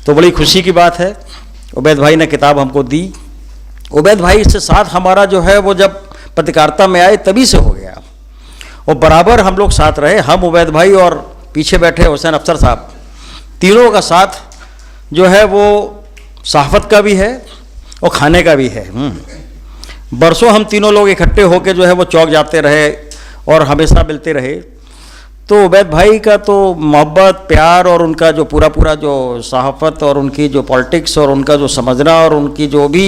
तो बड़ी खुशी की बात है, उबैद भाई ने किताब हमको दी। उबैद भाई से साथ हमारा जो है वो जब पत्रकारिता में आए तभी से हो गया, और बराबर हम लोग साथ रहे, हम उबैद भाई और पीछे बैठे हुसैन अफसर साहब, तीनों का साथ जो है वो सहाफ़त का भी है और खाने का भी है। बरसों हम तीनों लोग इकट्ठे होकर जो है वो चौक जाते रहे और हमेशा मिलते रहे। तो उबैद भाई का तो मोहब्बत, प्यार और उनका जो पूरा जो सहाफ़त और उनकी जो पॉलिटिक्स और उनका जो समझना और उनकी जो भी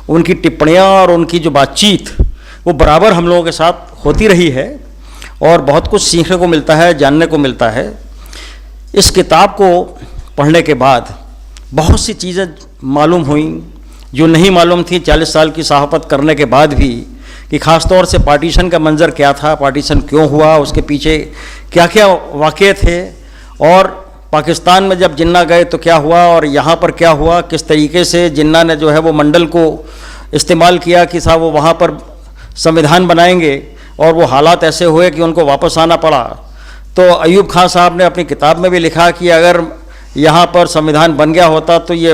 उनकी टिप्पणियाँ और उनकी जो बातचीत वो बराबर हम लोगों के साथ होती रही है, और बहुत कुछ सीखने को मिलता है, जानने को मिलता है। इस किताब को पढ़ने के बाद बहुत सी चीज़ें मालूम हुई जो नहीं मालूम थी 40 साल की सहाफ़त करने के बाद भी, कि ख़ास तौर से पार्टीशन का मंज़र क्या था, पार्टीशन क्यों हुआ, उसके पीछे क्या क्या वाक़ये थे, और पाकिस्तान में जब जिन्ना गए तो क्या हुआ और यहाँ पर क्या हुआ, किस तरीके से जिन्ना ने जो है वो मंडल को इस्तेमाल किया कि साहब वो वहाँ पर संविधान बनाएंगे, और वो हालात ऐसे हुए कि उनको वापस आना पड़ा। तो अयूब खान साहब ने अपनी किताब में भी लिखा कि अगर यहाँ पर संविधान बन गया होता तो ये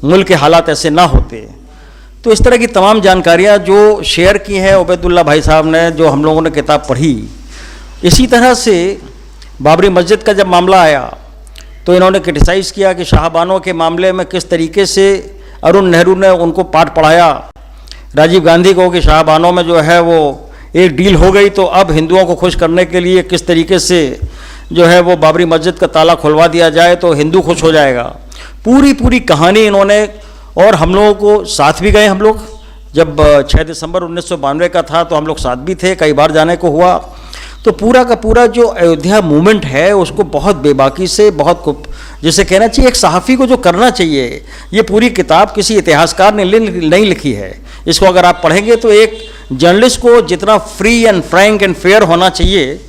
मुल्क के हालात ऐसे ना होते। तो इस तरह की तमाम जानकारियाँ जो शेयर की हैं उबैदुल्लाह भाई साहब ने, जो हम लोगों ने किताब पढ़ी। इसी तरह से बाबरी मस्जिद का जब मामला आया तो इन्होंने क्रिटिसाइज़ किया कि शाहबानों के मामले में किस तरीके से अरुण नेहरू ने उनको पाठ पढ़ाया राजीव गांधी को, कि शाहबानों में जो है वो एक डील हो गई, तो अब हिंदुओं को खुश करने के लिए किस तरीके से जो है वो बाबरी मस्जिद का ताला खुलवा दिया जाए तो हिंदू खुश हो जाएगा। पूरी कहानी इन्होंने, और हम लोगों को साथ भी गए। हम लोग जब 6 दिसंबर 1992 का था तो हम लोग साथ भी थे, कई बार जाने को हुआ। तो पूरा का पूरा जो अयोध्या मूवमेंट है उसको बहुत बेबाकी से, बहुत जिसे कहना चाहिए एक सहाफ़ी को जो करना चाहिए, ये पूरी किताब किसी इतिहासकार ने नहीं लिखी है। इसको अगर आप पढ़ेंगे तो एक जर्नलिस्ट को जितना free and Frank and fair होना चाहिए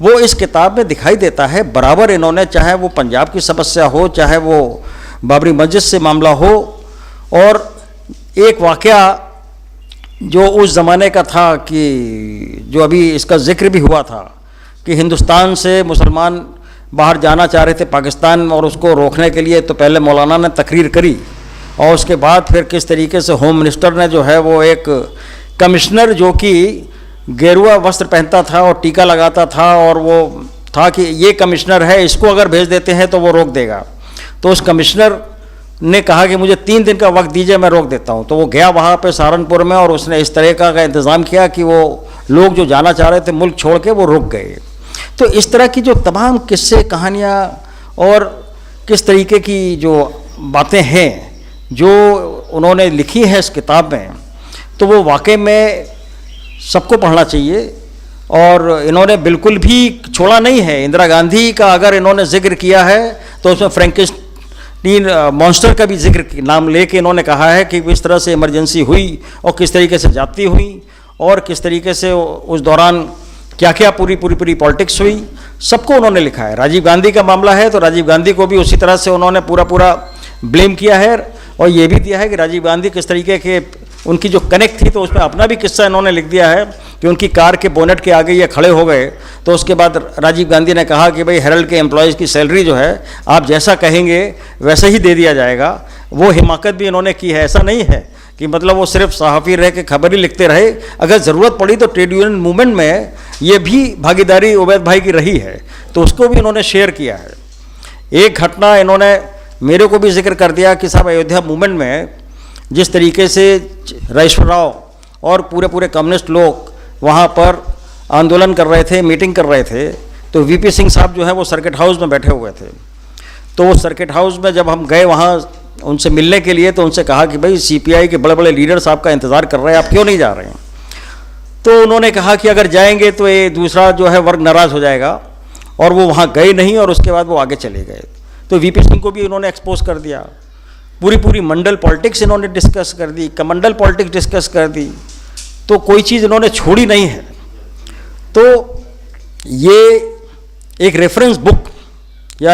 वो इस किताब में दिखाई देता है। बराबर इन्होंने, चाहे वो पंजाब की समस्या हो, चाहे वो बाबरी मस्जिद से मामला हो, और एक वाक़या जो उस ज़माने का था कि जो अभी इसका जिक्र भी हुआ था कि हिंदुस्तान से मुसलमान बाहर जाना चाह रहे थे पाकिस्तान, और उसको रोकने के लिए तो पहले मौलाना ने तकरीर करी, और उसके बाद फिर किस तरीके से होम मिनिस्टर ने जो है वो एक कमिश्नर जो कि गेरुआ वस्त्र पहनता था और टीका लगाता था, और वो था कि ये कमिश्नर है, इसको अगर भेज देते हैं तो वो रोक देगा। तो उस कमिश्नर ने कहा कि मुझे 3 दिन का वक्त दीजिए, मैं रोक देता हूँ। तो वो गया वहाँ पे सहारनपुर में, और उसने इस तरह का इंतज़ाम किया कि वो लोग जो जाना चाह रहे थे मुल्क छोड़ के वो रुक गए। तो इस तरह की जो तमाम किस्से, कहानियाँ और किस तरीके की जो बातें हैं जो उन्होंने लिखी है इस किताब में, तो वो वाकई में सबको पढ़ना चाहिए। और इन्होंने बिल्कुल भी छोड़ा नहीं है। इंदिरा गांधी का अगर इन्होंने जिक्र किया है तो उसमें फ्रैंकेस्टीन मॉन्स्टर का भी जिक्र नाम लेके इन्होंने कहा है कि इस तरह से इमरजेंसी हुई और किस तरीके से जाती हुई और किस तरीके से उस दौरान क्या क्या पूरी पॉलिटिक्स हुई, सबको उन्होंने लिखा है। राजीव गांधी का मामला है तो राजीव गांधी को भी उसी तरह से उन्होंने पूरा ब्लेम किया है, और ये भी दिया है कि राजीव गांधी किस तरीके के उनकी जो कनेक्ट थी, तो उसमें अपना भी किस्सा इन्होंने लिख दिया है कि उनकी कार के बोनेट के आगे ये खड़े हो गए, तो उसके बाद राजीव गांधी ने कहा कि भाई हेरल्ड के एम्प्लॉयज़ की सैलरी जो है आप जैसा कहेंगे वैसे ही दे दिया जाएगा। वो हिमाकत भी इन्होंने की है। ऐसा नहीं है कि मतलब वो सिर्फ सहाफ़ी रह के खबर ही लिखते रहे। अगर ज़रूरत पड़ी तो ट्रेड यूनियन मूवमेंट में ये भी भागीदारी उबैद भाई की रही है, तो उसको भी इन्होंने शेयर किया है। एक घटना इन्होंने मेरे को भी जिक्र कर दिया कि साहब अयोध्या मूवमेंट में जिस तरीके से राजेश्वर राव और पूरे कम्युनिस्ट लोग वहाँ पर आंदोलन कर रहे थे, मीटिंग कर रहे थे, तो वीपी सिंह साहब जो है वो सर्किट हाउस में बैठे हुए थे। तो वो सर्किट हाउस में जब हम गए वहाँ उनसे मिलने के लिए, तो उनसे कहा कि भाई सीपीआई के बड़े लीडर साहब का इंतज़ार कर रहे हैं, आप क्यों नहीं जा रहे हैं? तो उन्होंने कहा कि अगर जाएंगे तो ये दूसरा जो है वर्ग नाराज़ हो जाएगा, और वो वहाँ गए नहीं, और उसके बाद वो आगे चले गए। तो वीपी सिंह को भी उन्होंने एक्सपोज कर दिया। पूरी मंडल पॉलिटिक्स इन्होंने डिस्कस कर दी, कमंडल पॉलिटिक्स डिस्कस कर दी, तो कोई चीज़ इन्होंने छोड़ी नहीं है। तो ये एक रेफरेंस बुक, या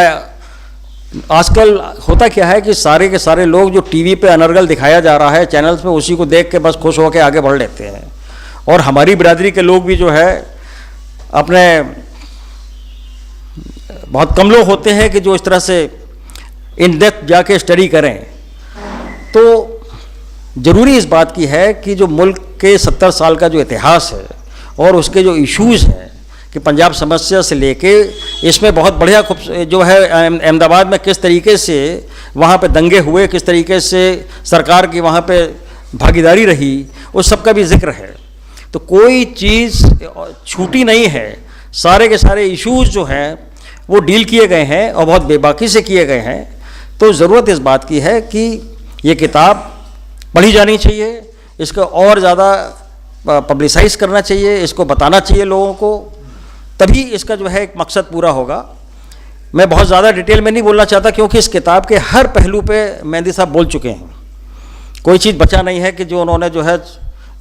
आजकल होता क्या है कि सारे के सारे लोग जो टीवी पे अनर्गल दिखाया जा रहा है चैनल्स में, उसी को देख के बस खुश होकर आगे बढ़ लेते हैं। और हमारी बिरादरी के लोग भी जो है अपने बहुत कम लोग होते हैं कि जो इस तरह से इन डेप्थ जाके स्टडी करें तो ज़रूरी इस बात की है कि जो मुल्क के 70 साल का जो इतिहास है और उसके जो इश्यूज़ हैं कि पंजाब समस्या से लेके इसमें बहुत बढ़िया खूब जो है अहमदाबाद में किस तरीके से वहाँ पे दंगे हुए, किस तरीके से सरकार की वहाँ पे भागीदारी रही, उस सब का भी जिक्र है। तो कोई चीज़ छूटी नहीं है, सारे के सारे इश्यूज़ जो हैं वो डील किए गए हैं और बहुत बेबाकी से किए गए हैं। तो ज़रूरत इस बात की है कि ये किताब पढ़ी जानी चाहिए, इसको और ज़्यादा पब्लिसाइज करना चाहिए, इसको बताना चाहिए लोगों को, तभी इसका जो है एक मकसद पूरा होगा। मैं बहुत ज़्यादा डिटेल में नहीं बोलना चाहता क्योंकि इस किताब के हर पहलू पे मेहंदी साहब बोल चुके हैं, कोई चीज़ बचा नहीं है कि जो उन्होंने जो है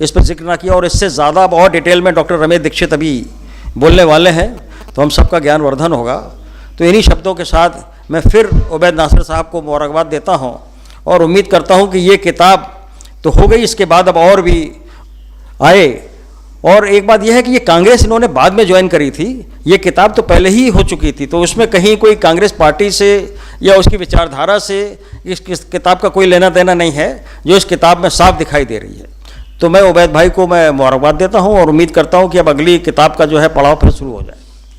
इस पर जिक्र ना किया। और इससे ज़्यादा बहुत डिटेल में डॉक्टर रमेश दीक्षित अभी बोलने वाले हैं, तो हम सबका ज्ञानवर्धन होगा। तो इन्हीं शब्दों के साथ मैं फिर उबैद नासिर साहब को मुबारकबाद देता हूँ और उम्मीद करता हूँ कि ये किताब तो हो गई, इसके बाद अब और भी आए। और एक बात यह है कि ये कांग्रेस इन्होंने बाद में ज्वाइन करी थी, ये किताब तो पहले ही हो चुकी थी, तो उसमें कहीं कोई कांग्रेस पार्टी से या उसकी विचारधारा से इस किताब का कोई लेना देना नहीं है, जो इस किताब में साफ दिखाई दे रही है। तो मैं उबैद भाई को मैं मुबारकबाद देता हूँ और उम्मीद करता हूँ कि अब अगली किताब का जो है पड़ाव फिर शुरू हो जाए।